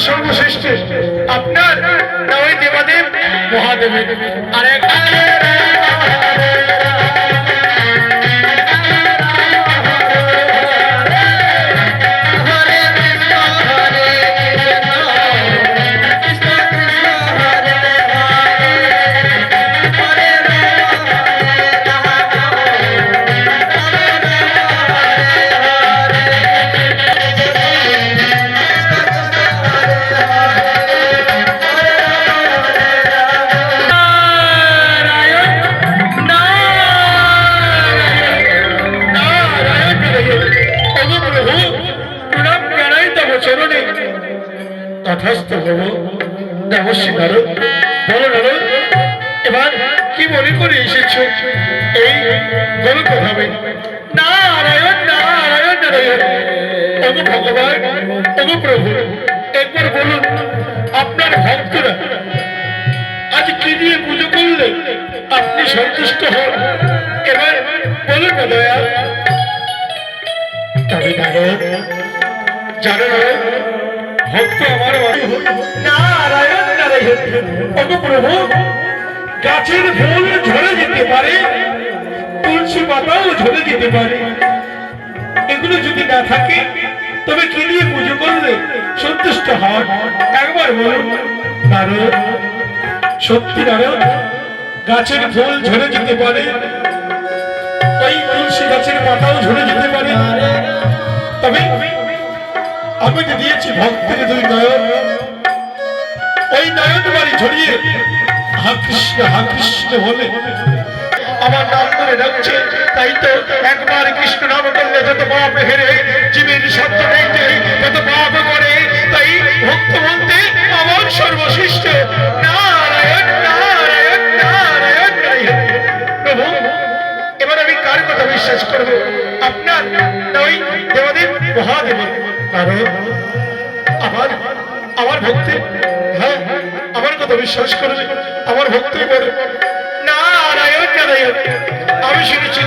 সর্বশ্রেষ্ঠ আপনার নয় দেবাদেব মহাদেবের আর এক তথাস্থ হব। দেবশ্রী নারদ, বলো নারদ, এবার কি মনে করে এসেছ এই গোলক ভাবে? নারায়ণ নারায়ণ নারায়ণ। ওগো ভগবান, ওগো প্রভু, একবার বলুন আপনার ভক্তরা আজ কি দিয়ে পুজো করলে আপনি সন্তুষ্ট হন? এবার বলুন না দয়া। তবে নারদ, জানো ভক্ত আমার নারায়ণ নারায়ণ। ওগো প্রভু, গাছের ফুল ঝরে যেতে পারে, তুলসী পাতাও ঝরে যেতে পারে, এগুলো যদি না থাকে তবে কি দিয়ে পুজো করলে সন্তুষ্ট হন? একবার বলুন নারদ। সত্যি নারদ, গাছের ফুল ঝরে যেতে পারে, ওই তুলসী গাছের পাতাও ঝরে যেতে পারে, তবে আমি যে দিয়েছি ভক্তের দুই নয়ন, ওই নয়ন বাড়ি ঝরিয়ে হা কৃষ্ণ বলে আমার নাম করে ডাকছে, তাই তো একবার কৃষ্ণ নাম করলে যত পাপ হেরে, জীবের শব্দ নেই তত পাপ করে, তাই ভক্ত বলতে আমার সর্বশ্রেষ্ঠ না ওই দেবাদেব মহাদেব। কারণ আমার আমার ভক্তি, হ্যাঁ আমার কথা বিশ্বাস করবে, আমার ভক্তই বলে নারায়ণ নারায়ণ। আমি শুনেছি